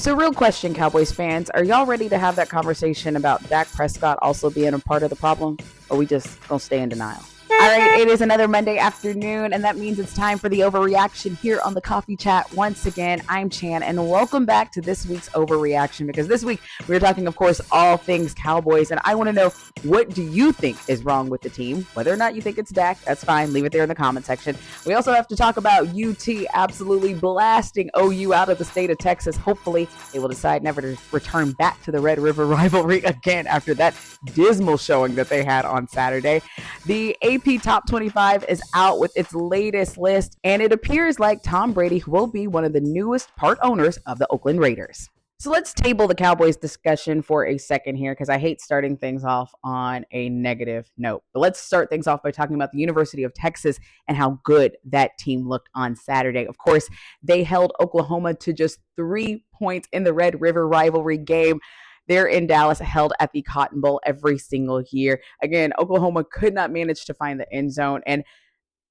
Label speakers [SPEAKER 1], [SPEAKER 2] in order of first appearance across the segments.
[SPEAKER 1] So, real question, Cowboys fans, are y'all ready to have that conversation about Dak Prescott also being a part of the problem? Or we just gonna stay in denial? All right, it is another Monday afternoon, and that means it's time for the overreaction here on the Coffee Chat. Once again, I'm Chan, and welcome back to this week's overreaction, because this week we're talking, of course, all things Cowboys, and I want to know, what do you think is wrong with the team? Whether or not you think it's Dak, that's fine. Leave it there in the comment section. We also have to talk about UT absolutely blasting OU out of the state of Texas. Hopefully, they will decide never to return back to the Red River rivalry again after that dismal showing that they had on Saturday. The AP Top 25 is out with its latest list, and it appears like Tom Brady will be one of the newest part owners of the Oakland Raiders. So let's table the Cowboys discussion for a second here, because I hate starting things off on a negative note. But let's start things off by talking about the University of Texas and how good that team looked on Saturday. Of course, they held Oklahoma to just 3 points in the Red River rivalry game. They're in Dallas, held at the Cotton Bowl every single year. Again, Oklahoma could not manage to find the end zone. And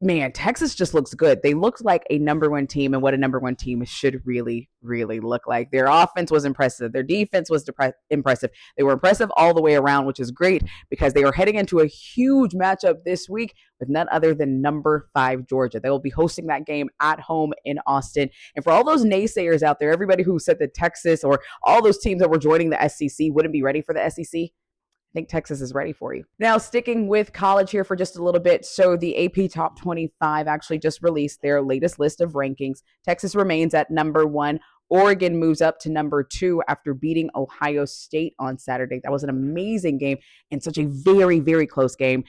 [SPEAKER 1] man, Texas just looks good. They looked like a number one team, and what a number one team should really, really look like. Their offense was impressive. Their defense was impressive. They were impressive all the way around, which is great because they are heading into a huge matchup this week with none other than number 5 Georgia. They will be hosting that game at home in Austin. And for all those naysayers out there, everybody who said that Texas or all those teams that were joining the SEC wouldn't be ready for the SEC, I think Texas is ready for you. Now, sticking with college here for just a little bit. So the AP Top 25 actually just released their latest list of rankings. Texas remains at number 1. Oregon moves up to number 2 after beating Ohio State on Saturday. That was an amazing game and such a very, very close game,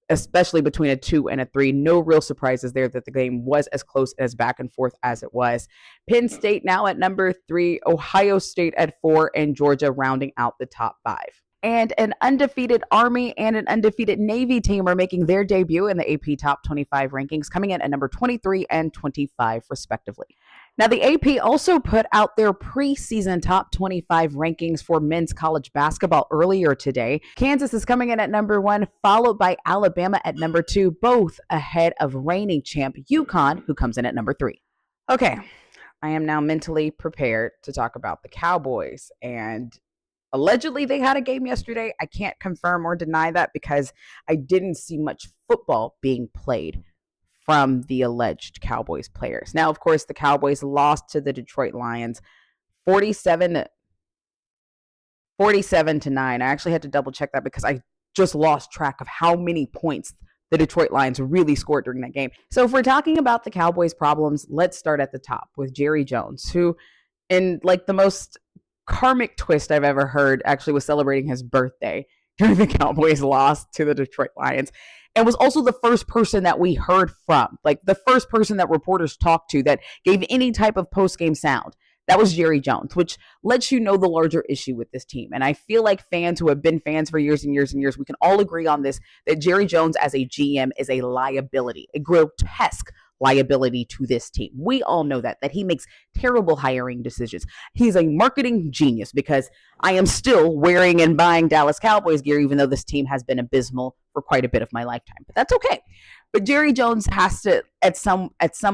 [SPEAKER 1] especially between a 2 and a 3. No real surprises there that the game was as close as back and forth as it was. Penn State now at number 3, Ohio State at 4, and Georgia rounding out the top 5. And an undefeated Army and an undefeated Navy team are making their debut in the AP Top 25 rankings, coming in at number 23 and 25, respectively. Now, the AP also put out their preseason Top 25 rankings for men's college basketball earlier today. Kansas is coming in at number 1, followed by Alabama at number 2, both ahead of reigning champ UConn, who comes in at number 3. Okay, I am now mentally prepared to talk about the Cowboys, and allegedly, they had a game yesterday. I can't confirm or deny that because I didn't see much football being played from the alleged Cowboys players. Now, of course, the Cowboys lost to the Detroit Lions 47-9. I actually had to double check that because I just lost track of how many points the Detroit Lions really scored during that game. So if we're talking about the Cowboys' problems, let's start at the top with Jerry Jones, who, in like the most karmic twist I've ever heard, actually was celebrating his birthday during the Cowboys' loss to the Detroit Lions, and was also the first person that we heard from, like the first person that reporters talked to that gave any type of post-game sound. That was Jerry Jones, which lets you know the larger issue with this team. And I feel like fans who have been fans for years and years and years, we can all agree on this, that Jerry Jones as a GM is a liability, a grotesque liability to this team. We all know that he makes terrible hiring decisions. He's a marketing genius, because I am still wearing and buying Dallas Cowboys gear, even though this team has been abysmal for quite a bit of my lifetime. But that's okay. But Jerry Jones has to, at some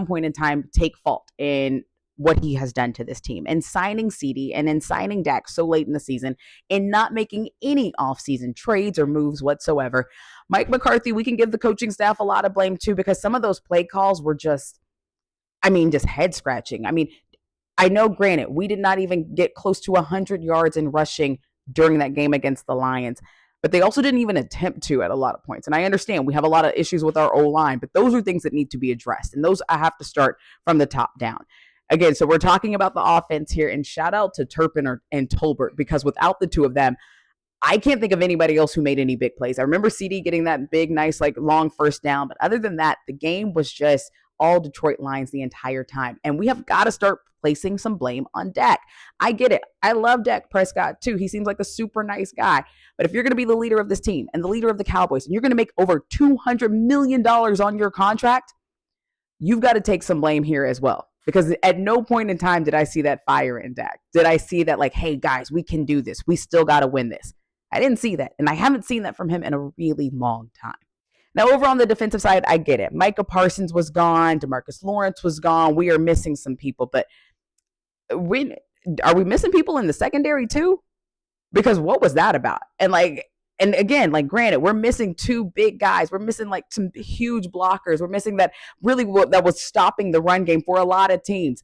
[SPEAKER 1] point in time, take fault in what he has done to this team, and signing CD and in signing Dak so late in the season and not making any offseason trades or moves whatsoever. Mike McCarthy, we can give the coaching staff a lot of blame too, because some of those play calls were just head scratching. I know, granted, we did not even get close to 100 yards in rushing during that game against the Lions, but they also didn't even attempt to at a lot of points. And I understand we have a lot of issues with our O-line, but those are things that need to be addressed. And those I have to start from the top down. Again, so we're talking about the offense here, and shout out to Turpin and Tolbert, because without the two of them, I can't think of anybody else who made any big plays. I remember CD getting that big, nice, long first down, but other than that, the game was just all Detroit Lions the entire time. And we have got to start placing some blame on Dak. I get it. I love Dak Prescott too. He seems like a super nice guy. But if you're going to be the leader of this team and the leader of the Cowboys, and you're going to make over $200 million on your contract, you've got to take some blame here as well. Because at no point in time did I see that fire in Dak. Did I see that, hey, guys, we can do this. We still got to win this. I didn't see that. And I haven't seen that from him in a really long time. Now, over on the defensive side, I get it. Micah Parsons was gone. DeMarcus Lawrence was gone. We are missing some people. But when are we missing people in the secondary too? Because what was that about? And again, like, granted, we're missing two big guys. We're missing like some huge blockers. We're missing that really that was stopping the run game for a lot of teams.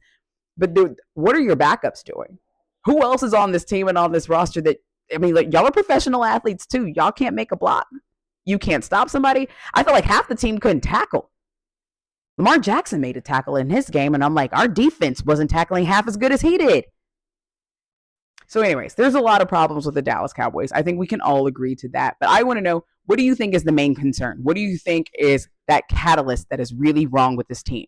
[SPEAKER 1] But dude, what are your backups doing? Who else is on this team and on this roster that, I mean, like, y'all are professional athletes too. Y'all can't make a block. You can't stop somebody. I feel like half the team couldn't tackle. Lamar Jackson made a tackle in his game, and I'm like, our defense wasn't tackling half as good as he did. So anyways, there's a lot of problems with the Dallas Cowboys. I think we can all agree to that. But I want to know, what do you think is the main concern? What do you think is that catalyst that is really wrong with this team?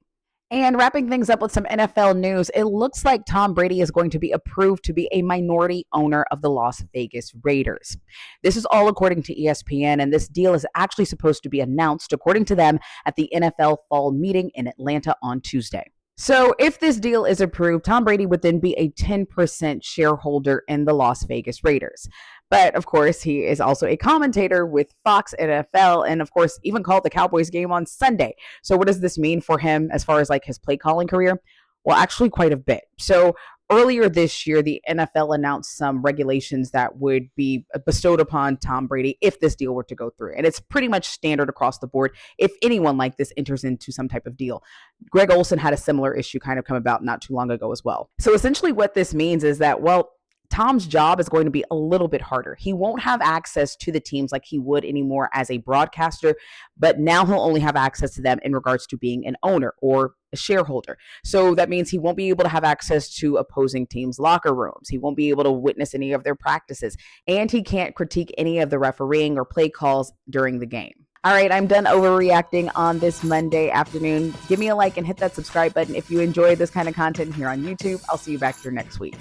[SPEAKER 1] And wrapping things up with some NFL news, it looks like Tom Brady is going to be approved to be a minority owner of the Las Vegas Raiders. This is all according to ESPN, and this deal is actually supposed to be announced, according to them, at the NFL fall meeting in Atlanta on Tuesday. So if this deal is approved, Tom Brady would then be a 10% shareholder in the Las Vegas Raiders. But of course, he is also a commentator with Fox NFL, and of course, even called the Cowboys game on Sunday. So what does this mean for him as far as like his play calling career? Well, actually quite a bit. So earlier this year, the NFL announced some regulations that would be bestowed upon Tom Brady if this deal were to go through. And it's pretty much standard across the board if anyone like this enters into some type of deal. Greg Olsen had a similar issue kind of come about not too long ago as well. So essentially what this means is that, well, Tom's job is going to be a little bit harder. He won't have access to the teams like he would anymore as a broadcaster, but now he'll only have access to them in regards to being an owner or a shareholder. So that means he won't be able to have access to opposing teams' locker rooms. He won't be able to witness any of their practices, and he can't critique any of the refereeing or play calls during the game. All right, I'm done overreacting on this Monday afternoon. Give me a like and hit that subscribe button if you enjoy this kind of content here on YouTube. I'll see you back here next week.